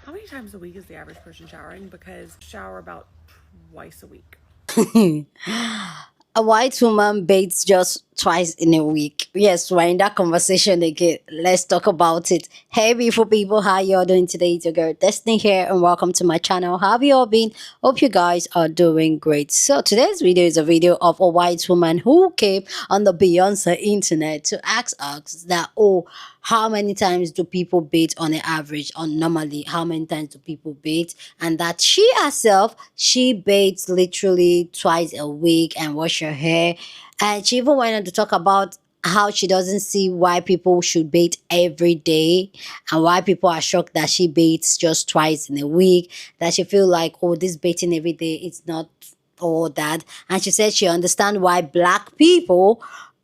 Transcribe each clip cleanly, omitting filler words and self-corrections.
How many times a week is the average person showering? Because I shower about twice a week. A white woman bathes just twice in a week. Yes, we're in that conversation again. Let's talk about it. Hey, beautiful people, how y'all doing today? It's your girl Destiny here, and welcome to my channel. How have you all been? Hope you guys are doing great. So today's video is a video of a white woman who came on the Beyonce internet to ask us that, oh, how many times do people bathe on an average, on normally how many times do people bathe, and that she herself, she bathes literally twice a week and wash her hair. And she even went on to talk about how she doesn't see why people should bathe every day, and why people are shocked that she bathes just twice in a week, that she feel like, oh, this bathing every day is not all that. And she said she understand why black people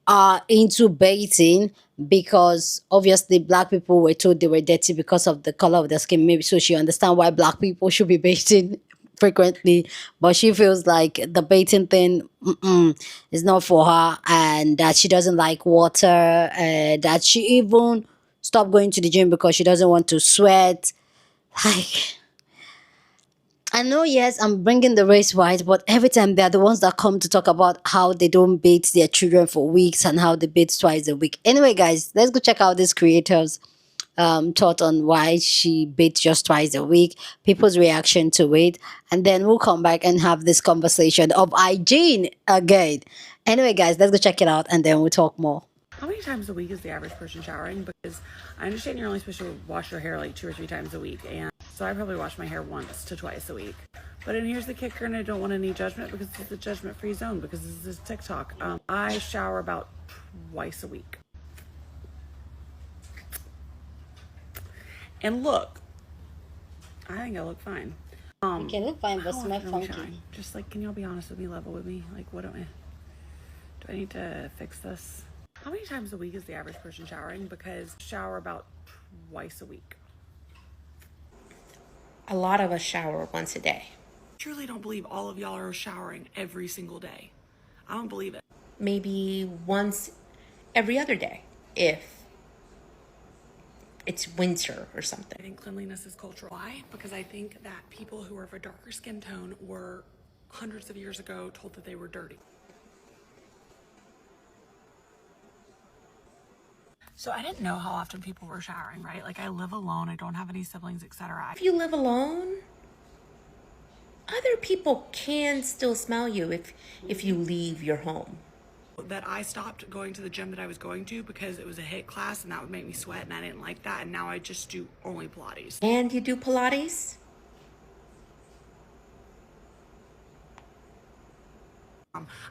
are into bathing, because obviously black people were told they were dirty because of the color of their skin, maybe. So she understand why black people should be bathing frequently, but she feels like the bathing thing is not for her, and that she doesn't like water, that she even stopped going to the gym because she doesn't want to sweat. Like, I know, yes, I'm bringing the race white, but every time they're the ones that come to talk about how they don't bathe their children for weeks and how they bathe twice a week. Anyway, guys, let's go check out these creators' thought on why she bathes just twice a week, people's reaction to it, and then we'll come back and have this conversation of hygiene again. Anyway, guys, let's go check it out and then we'll talk more. How many times a week is the average person showering? Because I understand you're only supposed to wash your hair like 2 or 3 times a week, and so I probably wash my hair once to twice a week. But and here's the kicker, and I don't want any judgment because it's a judgment-free zone because this is TikTok. I shower about twice a week. And look, I think I look fine. You can look fine, but How smell often are we funky. showering? Just like, can y'all be honest with me, level with me? Like, what do I need to fix this? How many times a week is the average person showering? Because I shower about twice a week. A lot of us shower once a day. I truly don't believe all of y'all are showering every single day. I don't believe it. Maybe once every other day if it's winter or I something. think cleanliness is cultural. Why? Because I think that people who are of a darker skin tone were hundreds of years ago told that they were dirty. So I didn't know how often people were showering, right? Like, I live alone, I don't have any siblings, etc. If you live alone, other people can still smell you if you leave your home. That I stopped going to the gym that I was going to because it was a HIIT class and that would make me sweat, and I didn't like that, and now I just do only Pilates. And you do Pilates?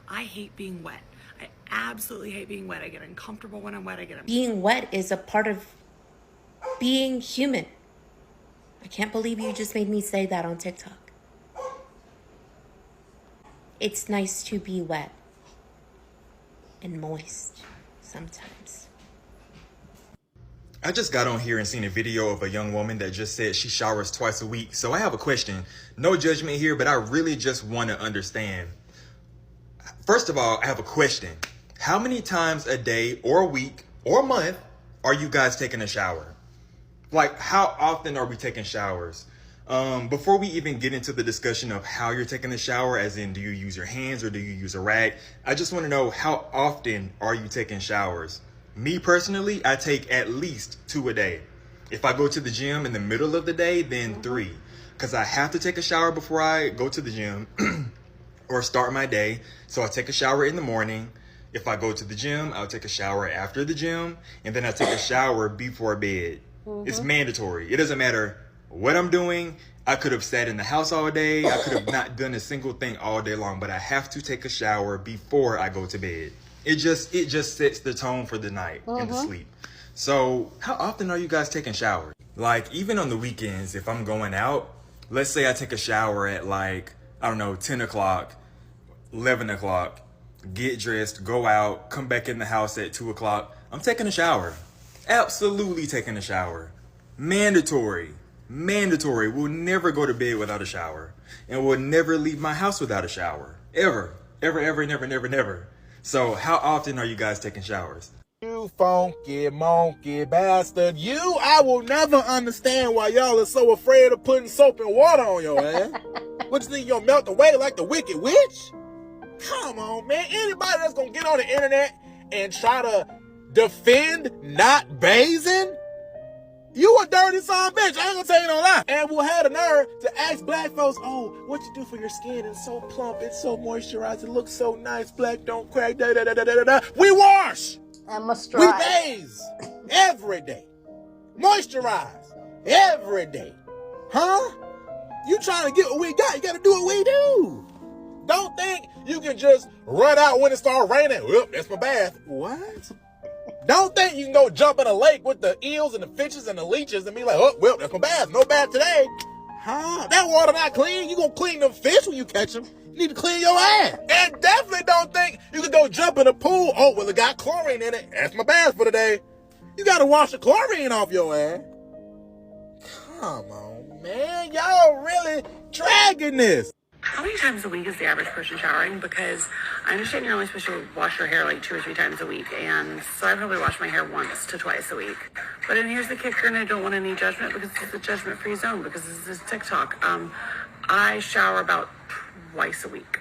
I hate being wet. I absolutely hate being wet. I get uncomfortable when I'm wet. Being wet is a part of being human. I can't believe you just made me say that on TikTok. It's nice to be wet and moist sometimes. I just got on here and seen a video of a young woman that just said she showers twice a week. So I have a question. No judgment here, but I really just want to understand. First of all, I have a question. How many times a day or a week or a month are you guys taking a shower? Like, how often are we taking showers? Before we even get into the discussion of how you're taking the shower, as in, do you use your hands or do you use a rag? I just want to know, how often are you taking showers? Me personally, I take at least 2 a day. If I go to the gym in the middle of the day, then 3. Because I have to take a shower before I go to the gym or start my day. So I take a shower in the morning. If I go to the gym, I'll take a shower after the gym. And then I take a shower before bed. It's mandatory. It doesn't matter what I'm doing. I could have sat in the house all day. I could have not done a single thing all day long, but I have to take a shower before I go to bed. It just sets the tone for the night and the sleep. So how often are you guys taking showers? Like, even on the weekends, if I'm going out, let's say I take a shower at, like, I don't know, 10 o'clock, 11 o'clock, get dressed, go out, come back in the house at 2 o'clock. I'm taking a shower. Absolutely taking a shower. Mandatory. Mandatory. We'll never go to bed without a shower. And we'll never leave my house without a shower. Ever. Ever, ever, never, never, never. So how often are you guys taking showers? You funky, monkey bastard. I will never understand why y'all are so afraid of putting soap and water on your ass. What, you think you'll melt away like the Wicked Witch? Come on, man. Anybody that's gonna get on the internet and try to defend not bathing, you a dirty son of a bitch. I ain't gonna tell you no lie. And we'll have the nerve to ask black folks, oh, what you do for your skin? It's so plump, it's so moisturized, it looks so nice, black don't crack, da da da da da da. We wash! And moisturize. We bathe every day. Moisturize every day. Huh? You trying to get what we got, you gotta do what we do. Don't think you can just run out when it starts raining. Well, that's my bath. What? Don't think you can go jump in a lake with the eels and the fishes and the leeches and be like, oh, well, that's my bath. No bath today. Huh? That water not clean. You gonna clean them fish when you catch them. You need to clean your ass. And definitely don't think you can go jump in a pool. Oh, well, it got chlorine in it. That's my bath for today. You gotta wash the chlorine off your ass. Come on, man. Y'all really dragging this. How many times a week is the average person showering? Because I understand you're only supposed to wash your hair like 2 or 3 times a week, and so I probably wash my hair once to twice a week. But then here's the kicker, and I don't want any judgment because this is a judgment-free zone because this is TikTok. I shower about twice a week.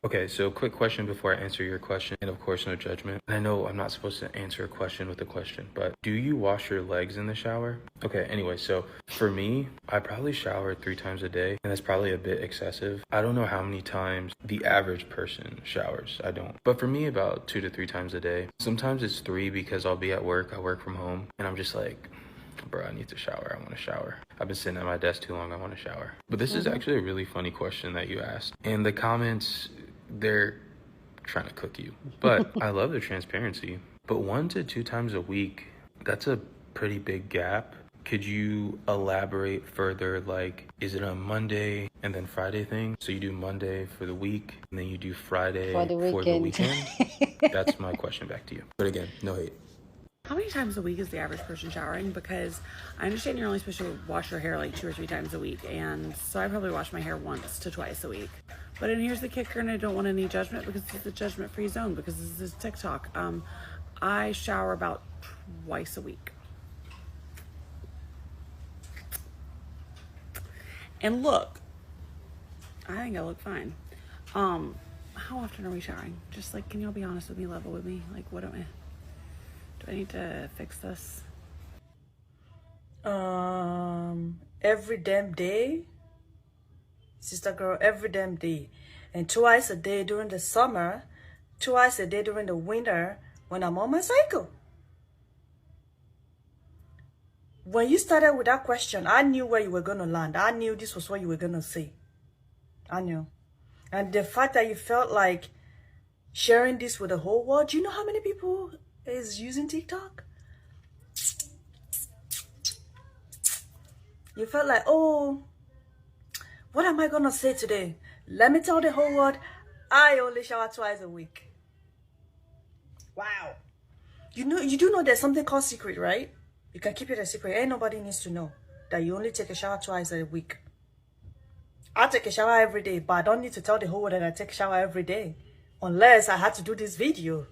Okay, so quick question before I answer your question, and of course no judgment. And I know I'm not supposed to answer a question with a question, but do you wash your legs in the shower? Okay, anyway, so for me, I probably shower 3 times a day, and that's probably a bit excessive. I don't know how many times the average person showers, I don't. But for me, about 2 to 3 times a day. Sometimes it's 3 because I'll be at work, I work from home, and I'm just like, bro, I need to shower. I want to shower. I've been sitting at my desk too long. I want to shower. But this is actually a really funny question that you asked. And the comments, they're trying to cook you. But I love the transparency. But 1 to 2 times a week, that's a pretty big gap. Could you elaborate further? Like, is it a Monday and then Friday thing? So you do Monday for the week, and then you do Friday For the weekend. That's my question back to you. But again, no hate. How many times a week is the average person showering? Because I understand you're only supposed to wash your hair like 2 or 3 times a week, and so I probably wash my hair once to twice a week. But then here's the kicker, and I don't want any judgment because this is a judgment-free zone because this is TikTok. I shower about twice a week. And look, I think I look fine. How often are we showering? Just like, can y'all be honest with me, level with me? Like, what am I? Do I need to fix this? Every damn day, sister girl, every damn day. And twice a day during the summer, twice a day during the winter when I'm on my cycle. When you started with that question, I knew where you were going to land. I knew this was what you were going to say. I knew. And the fact that you felt like sharing this with the whole world, do you know how many people is using TikTok? You felt like, oh, what am I gonna say today? Let me tell the whole world, I only shower twice a week. Wow. You do know there's something called secret, right? You can keep it a secret. Ain't nobody needs to know that you only take a shower twice a week. I take a shower every day, but I don't need to tell the whole world that I take a shower every day. Unless I had to do this video.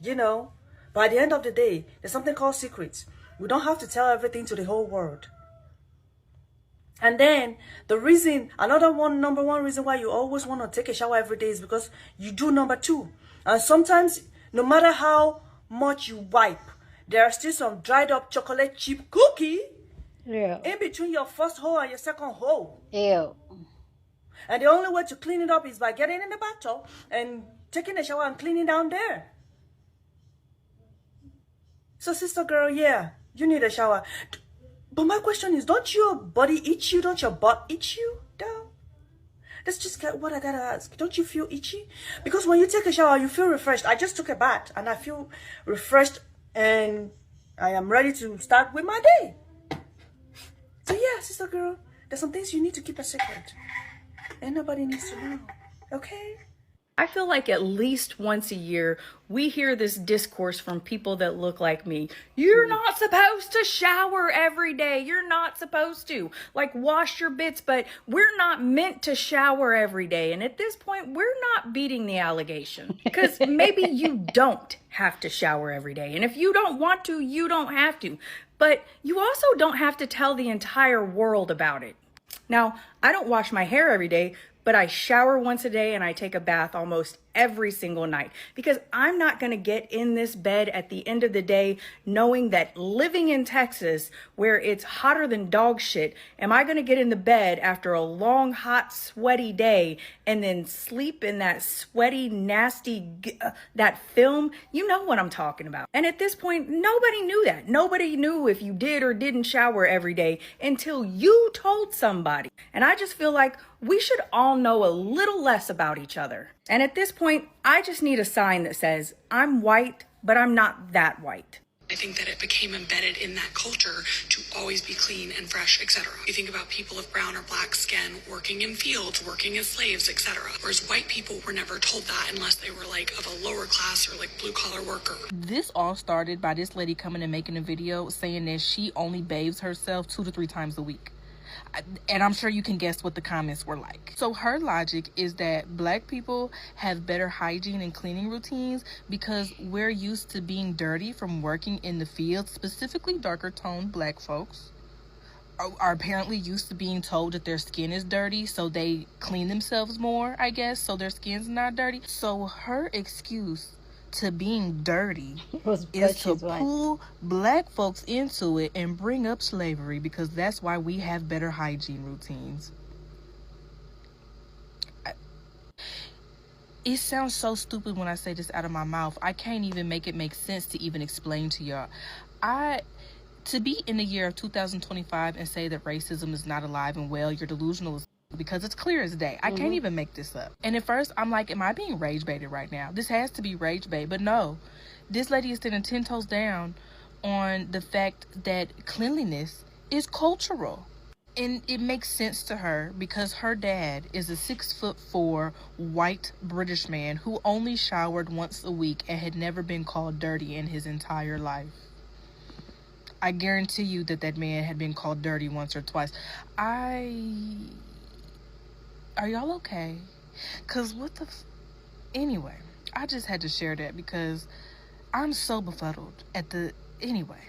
You know, by the end of the day, there's something called secrets. We don't have to tell everything to the whole world. And then the reason, number one reason why you always want to take a shower every day is because you do number 2. And sometimes, no matter how much you wipe, there are still some dried up chocolate chip cookie in between your first hole and your second hole. Ew. And the only way to clean it up is by getting in the bathtub and taking a shower and cleaning down there. So sister girl, yeah, you need a shower. But my question is, don't your body itch you? Don't your butt itch you down? That's just what I gotta ask. Don't you feel itchy? Because when you take a shower, you feel refreshed. I just took a bath and I feel refreshed and I am ready to start with my day. So yeah, sister girl, there's some things you need to keep a secret. And nobody needs to know. Okay? I feel like at least once a year, we hear this discourse from people that look like me. You're not supposed to shower every day. You're not supposed to. Like, wash your bits, but we're not meant to shower every day. And at this point, we're not beating the allegation. Because maybe you don't have to shower every day. And if you don't want to, you don't have to. But you also don't have to tell the entire world about it. Now, I don't wash my hair every day, but I shower once a day and I take a bath almost every single night because I'm not going to get in this bed at the end of the day knowing that living in Texas where it's hotter than dog shit, am I going to get in the bed after a long, hot, sweaty day and then sleep in that sweaty, nasty, that film? You know what I'm talking about. And at this point, nobody knew that. Nobody knew if you did or didn't shower every day until you told somebody. And I just feel like we should all know a little less about each other. And at this point, I just need a sign that says, I'm white, but I'm not that white. I think that it became embedded in that culture to always be clean and fresh, etc. You think about people of brown or black skin working in fields, working as slaves, etc. Whereas white people were never told that unless they were like of a lower class or like blue collar worker. This all started by this lady coming and making a video saying that she only bathes herself 2 to 3 times a week. And I'm sure you can guess what the comments were like. So her logic is that black people have better hygiene and cleaning routines because we're used to being dirty from working in the fields. Specifically, darker toned black folks are apparently used to being told that their skin is dirty, so they clean themselves more, I guess, so their skin's not dirty. So her excuse to being dirty is to pull black folks into it and bring up slavery because that's why we have better hygiene routines. It sounds so stupid when I say this out of my mouth. I can't even make it make sense to even explain to y'all. To be in the year of 2025 and say that racism is not alive and well, you're delusional as because it's clear as day. I can't even make this up. And at first, I'm like, am I being rage baited right now? This has to be rage bait. But no, this lady is standing 10 toes down on the fact that cleanliness is cultural. And it makes sense to her because her dad is a 6'4" white British man who only showered once a week and had never been called dirty in his entire life. I guarantee you that man had been called dirty once or twice. Are y'all okay? Because anyway, I just had to share that because I'm so befuddled anyway.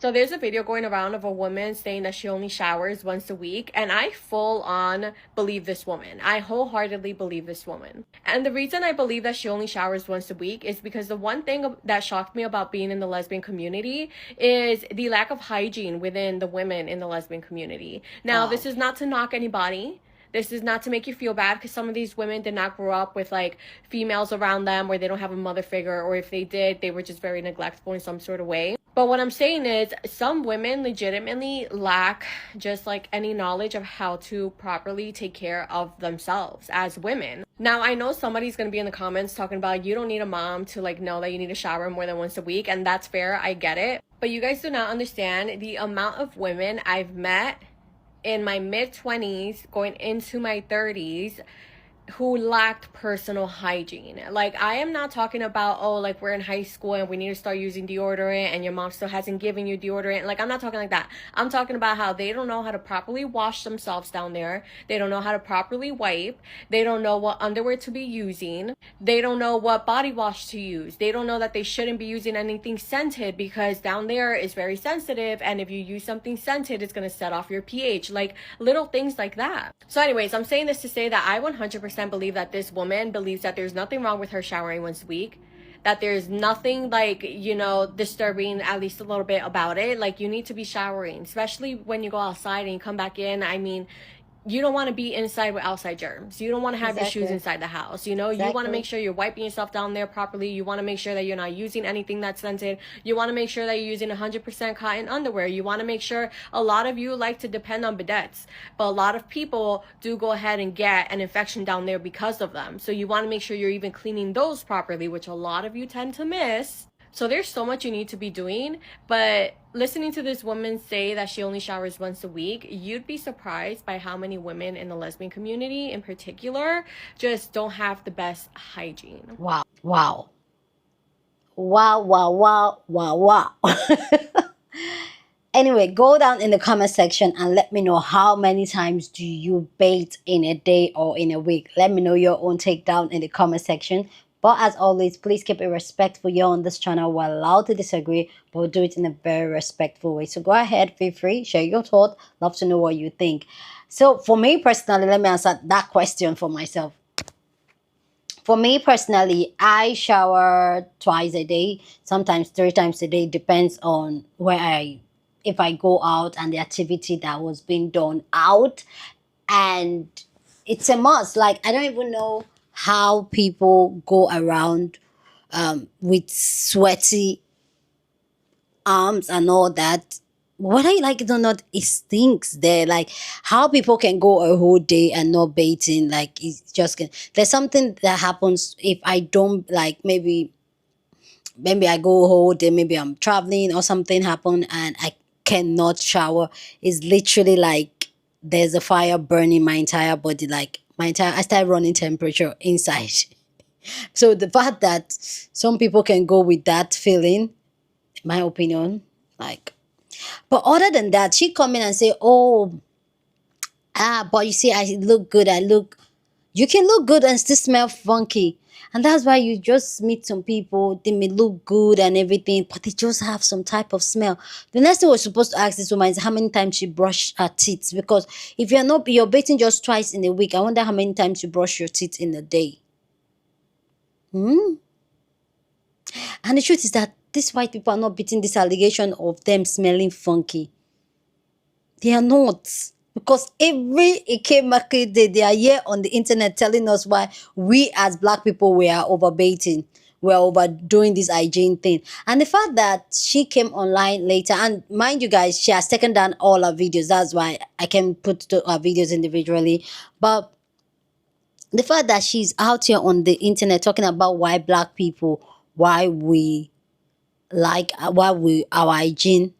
So there's a video going around of a woman saying that she only showers once a week, and I full on believe this woman. I wholeheartedly believe this woman. And the reason I believe that she only showers once a week is because the one thing that shocked me about being in the lesbian community is the lack of hygiene within the women in the lesbian community. Now, This is not to knock anybody. This is not to make you feel bad because some of these women did not grow up with like females around them where they don't have a mother figure, or if they did, they were just very neglectful in some sort of way. But what I'm saying is some women legitimately lack just like any knowledge of how to properly take care of themselves as women. Now, I know somebody's going to be in the comments talking about you don't need a mom to like know that you need to shower more than once a week. And that's fair. I get it. But you guys do not understand the amount of women I've met in my mid-20s going into my 30s who lacked personal hygiene. Like, I am not talking about, oh, like we're in high school and we need to start using deodorant and your mom still hasn't given you deodorant. Like, I'm not talking like that. I'm talking about how they don't know how to properly wash themselves down there. They don't know how to properly wipe. They don't know what underwear to be using. They don't know what body wash to use. They don't know that they shouldn't be using anything scented because down there is very sensitive, and if you use something scented, it's going to set off your pH. Like, little things like that. So anyways, I'm saying this to say that I 100% believe that this woman believes that there's nothing wrong with her showering once a week, that there's nothing like, you know, disturbing at least a little bit about it. Like, you need to be showering, especially when you go outside and you come back in. I mean, you don't want to be inside with outside germs. You don't want to have your shoes inside the house. You know, you want to make sure you're wiping yourself down there properly. You want to make sure that you're not using anything that's scented. You want to make sure that you're using 100% cotton underwear. You want to make sure, a lot of you like to depend on bidets, but a lot of people do go ahead and get an infection down there because of them. So you want to make sure you're even cleaning those properly, which a lot of you tend to miss. So there's so much you need to be doing, but listening to this woman say that she only showers once a week, you'd be surprised by how many women in the lesbian community in particular just don't have the best hygiene. Wow. Wow. Wow, wow, wow, wow, wow. Anyway, go down in the comment section and let me know how many times do you bathe in a day or in a week. Let me know your own take down in the comment section. But as always, please keep it respectful. You're on this channel. We're allowed to disagree, but we'll do it in a very respectful way. So go ahead, feel free, share your thought. Love to know what you think. So for me personally, let me answer that question for myself. For me personally, I shower twice a day, sometimes 3 times a day, depends on if I go out and the activity that was being done out. And it's a must. Like, I don't even know how people go around with sweaty arms and all that. Whether you like it or not, it stinks there. Like, how people can go a whole day and not bathing, like, it's just there's something that happens if I don't, like, maybe I go a whole day, maybe I'm traveling or something happened and I cannot shower. It's literally like there's a fire burning my entire body, like I start running temperature inside. So the fact that some people can go with that feeling, in my opinion, like, but other than that, she come in and say, oh, but you see, I look good. You can look good and still smell funky. And that's why you just meet some people, they may look good and everything, but they just have some type of smell. The next thing we're supposed to ask this woman is how many times she brush her teeth. Because if you're bathing just twice in a week, I wonder how many times you brush your teeth in a day. And the truth is that these white people are not beating this allegation of them smelling funky. They are not. Because every Ike market day, they are here on the internet telling us why we as black people, we are overbaiting. We are overdoing this hygiene thing. And the fact that she came online later, and mind you guys, she has taken down all her videos. That's why I can put her videos individually. But the fact that she's out here on the internet talking about why black people, our hygiene,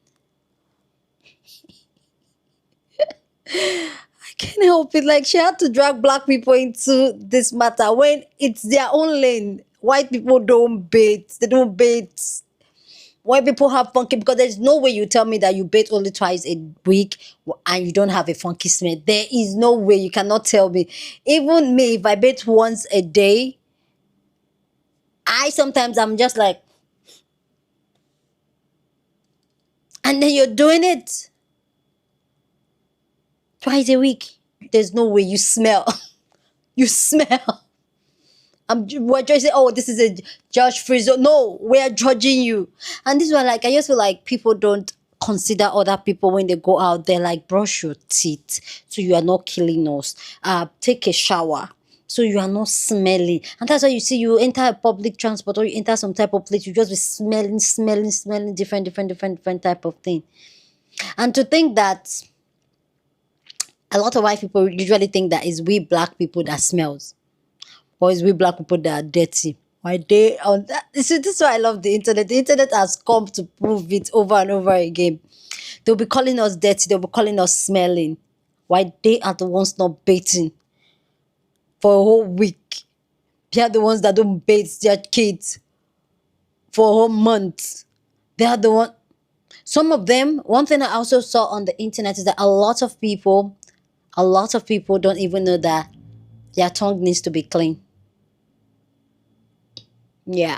I can't help it. Like, she had to drag black people into this matter when it's their own lane. White people don't bathe. They don't bathe. White people have funky, because there's no way you tell me that you bathe only twice a week and you don't have a funky smell. There is no way. You cannot tell me. Even me, if I bathe once a day, I'm just like, and then you're doing it twice a week. There's no way you smell. You smell. We're just saying, oh, this is a judge free zone. No, we're judging you. And this one, like, I just feel like people don't consider other people when they go out there. Like, brush your teeth so you are not killing us. Take a shower so you are not smelling. And that's why you see, you enter a public transport or you enter some type of place, you just be smelling different type of thing. And to think that a lot of white people usually think that it's we black people that smells, or it's we black people that are dirty. Why they on that? This is why I love the internet. The internet has come to prove it over and over again. They'll be calling us dirty. They'll be calling us smelling. Why they are the ones not bathing for a whole week. They are the ones that don't bathe their kids for a whole month. They are the one. Some of them. One thing I also saw on the internet is that a lot of people don't even know that their tongue needs to be clean. Yeah,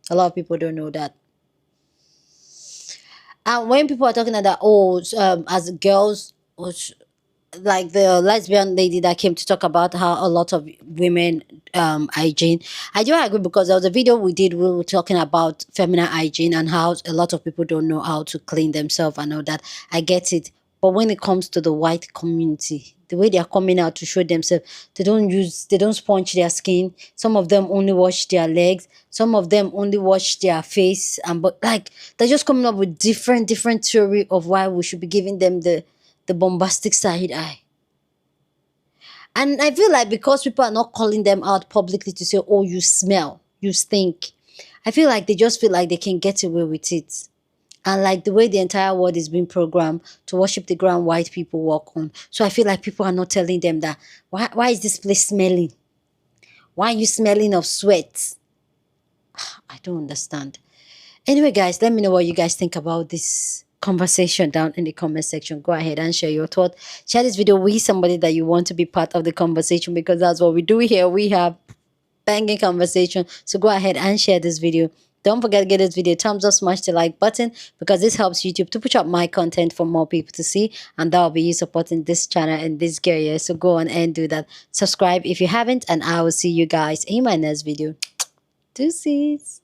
a lot of people don't know that. And when people are talking about, as girls, like the lesbian lady that came to talk about how a lot of women hygiene, I do agree, because there was a video we did, we were talking about feminine hygiene and how a lot of people don't know how to clean themselves and all that. I get it. But when it comes to the white community, the way they are coming out to show themselves, they don't sponge their skin. Some of them only wash their legs. Some of them only wash their face. But like, they're just coming up with different theory of why we should be giving them the bombastic side eye. And I feel like because people are not calling them out publicly to say, oh, you smell, you stink, I feel like they just feel like they can get away with it. And like the way the entire world is being programmed to worship the ground white people walk on. So I feel like people are not telling them that, why is this place smelling? Why are you smelling of sweat? I don't understand. Anyway, guys, let me know what you guys think about this conversation down in the comment section. Go ahead and share your thought. Share this video with somebody that you want to be part of the conversation, because that's what we do here. We have banging conversation. So go ahead and share this video. Don't forget to give this video a thumbs up, smash the like button, because this helps YouTube to push up my content for more people to see, and that will be you supporting this channel and this career. So go on and do that. Subscribe if you haven't, and I will see you guys in my next video. Deuces.